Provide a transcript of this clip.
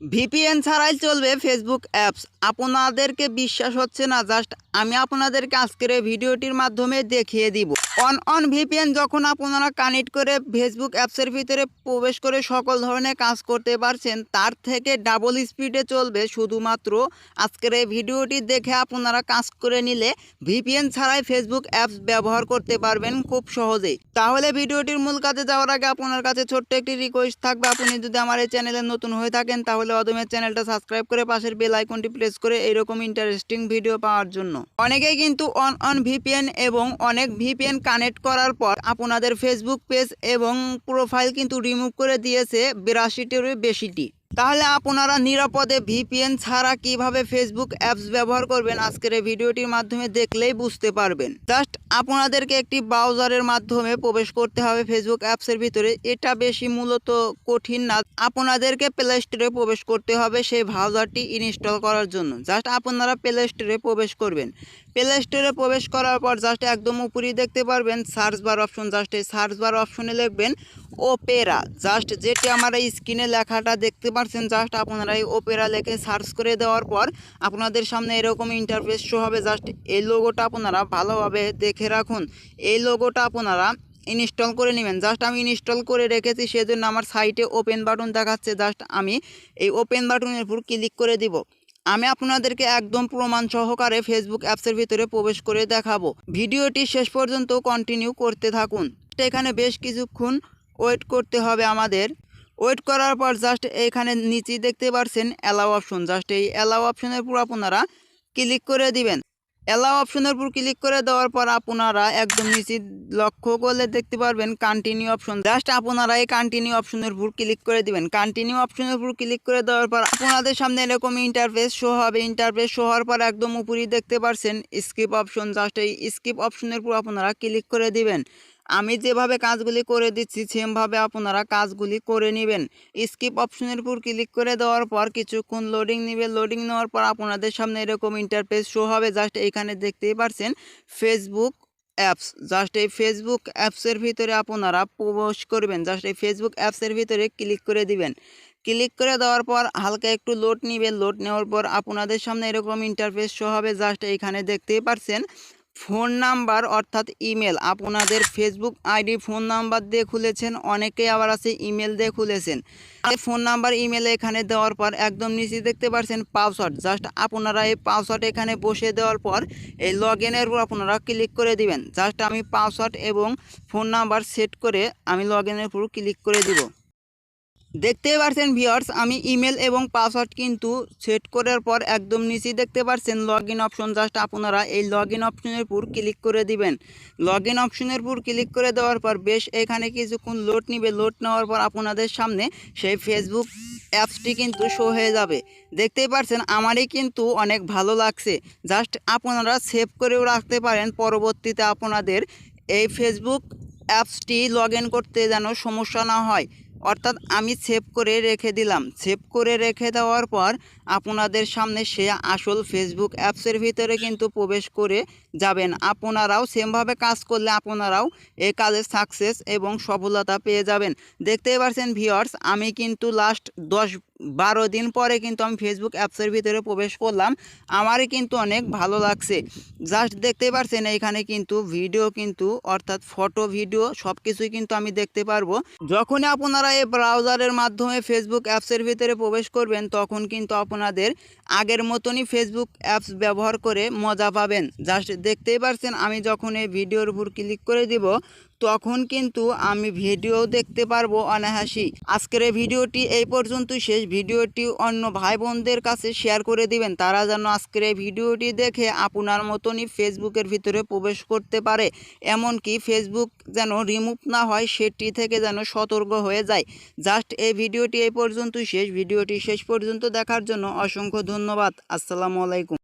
VPN ছাড়াই চলবে Facebook apps. আপনাদেরকে বিশ্বাস হচ্ছে না, জাস্ট আমি আপনাদেরকে আজকের এই ভিডিওটির মাধ্যমে দেখিয়ে দিব। অন ভিপিএন যখন আপনারা কানেক্ট করে ফেসবুক অ্যাপসের ভিতরে প্রবেশ করে সকল ধরনের কাজ করতে পারছেন, তার থেকে ডাবল স্পিডে চলবে শুধুমাত্র আজকের এই ভিডিওটি দেখে আপনারা কাজ করে নিলে ভিপিএন ছাড়াই ফেসবুক অ্যাপস ব্যবহার করতে পারবেন খুব সহজেই। তাহলে ভিডিওটির মূল কাজে যাওয়ার আগে আপনার কাছে ছোট্ট একটি রিকোয়েস্ট থাকবে, আপনি যদি আমার এই চ্যানেলে নতুন হয়ে থাকেন তাহলে অদমের চ্যানেলটা সাবস্ক্রাইব করে পাশের বেল আইকনটি প্রেস করে এইরকম ইন্টারেস্টিং ভিডিও পাওয়ার জন্য। অনেকেই কিন্তু অন ভিপিএন এবং অনেক ভিপিএন কানেক্ট করার পর আপনাদের ফেসবুক পেজ এবং প্রোফাইল কিন্তু রিমুভ করে দিয়েছে 82টিরও বেশিটি। তাহলে আপনারা নিরাপদে ভিপিএন ছাড়া কিভাবে ফেসবুক অ্যাপস ব্যবহার করবেন আজকের এই ভিডিওটির মাধ্যমে দেখলেই বুঝতে পারবেন। জাস্ট আপনাদেরকে একটি ব্রাউজারের মাধ্যমে প্রবেশ করতে হবে ফেসবুক অ্যাপসের ভিতরে। এটা বেশি মূলত কঠিন না, আপনাদেরকে প্লে স্টোরে প্রবেশ করতে হবে সেই ব্রাউজারটি ইনস্টল করার জন্য। জাস্ট আপনারা প্লে স্টোরে প্রবেশ করবেন। প্লে স্টোরে প্রবেশ করার পর জাস্ট একদম উপরেই দেখতে পারবেন সার্চ বার অপশন। জাস্ট এই সার্চ বার অপশনে লিখবেন ওপেরা। জাস্ট যেটি আমার এই স্ক্রিনে লেখাটা দেখতে পাচ্ছেন, জাস্ট আপনারা এই ওপেরা লিখে সার্চ করে দেওয়ার পর আপনাদের সামনে এরকম ইন্টারফেস শো হবে। জাস্ট এই লোগোটা আপনারা ভালোভাবে দেখে রাখুন। এই লোগোটা আপনারা ইনস্টল করে নেবেন। জাস্ট আমি ইনস্টল করে রেখেছি, সেজন্য আমার সাইটে ওপেন বাটন দেখাচ্ছে। জাস্ট আমি এই ওপেন বাটনের উপর ক্লিক করে দিব। আমি আপনাদেরকে একদম প্রমাণ সহকারে ফেসবুক অ্যাপসের ভিতরে প্রবেশ করে দেখাবো। ভিডিওটি শেষ পর্যন্ত কন্টিনিউ করতে থাকুন। এখানে বেশ কিছুক্ষণ ওয়েট করতে হবে আমাদের। ওয়েট করার পর জাস্ট এখানে নিচেই দেখতে পাচ্ছেন অ্যালাউ অপশন। জাস্ট এই অ্যালাউ অপশনের উপর আপনারা ক্লিক করে দিবেন। অ্যালাউ অপশনের উপর ক্লিক করে দেওয়ার পর আপনারা একদম নিচে লক্ষ্য করলে দেখতে পারবেন কন্টিনিউ অপশন। জাস্ট আপনারা এই কন্টিনিউ অপশনের উপর ক্লিক করে দিবেন। কন্টিনিউ অপশনের উপর ক্লিক করে দেওয়ার পর আপনাদের সামনে এরকম ইন্টারফেস শো হবে। ইন্টারফেস শো হওয়ার পর একদম উপরেই দেখতে পাচ্ছেন স্কিপ অপশন। জাস্ট এই স্কিপ অপশনের উপর আপনারা ক্লিক করে দিবেন। আমি যেভাবে কাজগুলি করে দিচ্ছি সেমভাবে আপনারা কাজগুলি করে নেবেন। স্কিপ অপশনের উপর ক্লিক করে দেওয়ার পর কিছুক্ষণ লোডিং নেবে। লোডিং নেওয়ার পর আপনাদের সামনে এরকম ইন্টারফেস শো হবে। জাস্ট এইখানে দেখতেই পাচ্ছেন ফেসবুক অ্যাপস। জাস্ট এই ফেসবুক অ্যাপসের ভিতরে আপনারা প্রবেশ করবেন। জাস্ট এই ফেসবুক অ্যাপসের ভিতরে ক্লিক করে দিবেন। ক্লিক করে দেওয়ার পর হালকা একটু লোড নেবেন। লোড নেওয়ার পর আপনাদের সামনে এরকম ইন্টারফেস শো হবে। জাস্ট এইখানে দেখতেই পাচ্ছেন ফোন নাম্বার অর্থাৎ ইমেল। আপনাদের ফেসবুক আইডি ফোন নাম্বার দিয়ে খুলেছেন, অনেকেই আবার আছে ইমেল দিয়ে খুলেছেন। ফোন নাম্বার ইমেল এখানে দেওয়ার পর একদম নিচে দেখতে পাচ্ছেন পাসওয়ার্ড। জাস্ট আপনারা এই পাসওয়ার্ড এখানে বসে দেওয়ার পর এই লগ ইনের উপর আপনারা ক্লিক করে দিবেন। জাস্ট আমি পাসওয়ার্ড এবং ফোন নাম্বার সেট করে আমি লগ ইনের উপর ক্লিক করে দিব। দেখতেই পাচ্ছেন ভিউয়ার্স, আমি ইমেল এবং পাসওয়ার্ড কিন্তু সেট করার পর একদম নিচেই দেখতে পাচ্ছেন লগ ইন অপশন। জাস্ট আপনারা এই লগ ইন অপশনের উপর ক্লিক করে দিবেন। লগ ইন অপশনের উপর ক্লিক করে দেওয়ার পর বেশ এখানে কিছুক্ষণ লোড নিবে। লোড নেওয়ার পর আপনাদের সামনে সেই ফেসবুক অ্যাপসটি কিন্তু শো হয়ে যাবে। দেখতেই পাচ্ছেন আমারই কিন্তু অনেক ভালো লাগছে। জাস্ট আপনারা সেভ করেও রাখতে পারেন, পরবর্তীতে আপনাদের এই ফেসবুক অ্যাপসটি লগ ইন করতে যেন সমস্যা না হয়। অর্থাৎ আমি সেভ করে রেখে দিলাম। সেভ করে রেখে দেওয়ার পর আপনাদের সামনে সে আসল ফেসবুক অ্যাপসের ভিতরে কিন্তু প্রবেশ করে যাবেন। আপনারাও সেমভাবে কাজ করলে আপনারাও এই কাজে সাকসেস এবং সফলতা পেয়ে যাবেন। দেখতেই পাচ্ছেন ভিউয়ার্স, আমি কিন্তু লাস্ট 10-12 দিন পরে কিন্তু আমি ফেসবুক অ্যাপসের ভিতরে প্রবেশ করলাম। আমারই কিন্তু অনেক ভালো লাগছে। জাস্ট দেখতেই পাচ্ছেন এইখানে কিন্তু ভিডিও কিন্তু অর্থাৎ ফটো ভিডিও সব কিছুই কিন্তু আমি দেখতে পারবো। যখনই আপনারা এই ব্রাউজারের মাধ্যমে ফেসবুক অ্যাপসের ভিতরে প্রবেশ করবেন তখন কিন্তু আপনাদের আগের মতনই ফেসবুক অ্যাপস ব্যবহার করে মজা পাবেন। জাস্ট দেখতেই পাচ্ছেন আমি যখন এই ভিডিওর উপর ক্লিক করে দিব তখন কিন্তু আমি ভিডিও দেখতে পারবো অনায়াসই। আজকের এই ভিডিওটি এই পর্যন্তই শেষ। ভিডিওটি অন্য ভাই বোনদের কাছে শেয়ার করে দিবেন, তারা যেন আজকের এই ভিডিওটি দেখে আপনার মতনই ফেসবুকের ভিতরে প্রবেশ করতে পারে, এমনকি ফেসবুক যেন রিমুভ না হয় সেটি থেকে যেন সতর্ক হয়ে যায়। জাস্ট এই ভিডিওটি এই পর্যন্তই শেষ। ভিডিওটি শেষ পর্যন্ত দেখার জন্য অসংখ্য ধন্যবাদ। আসসালামু আলাইকুম।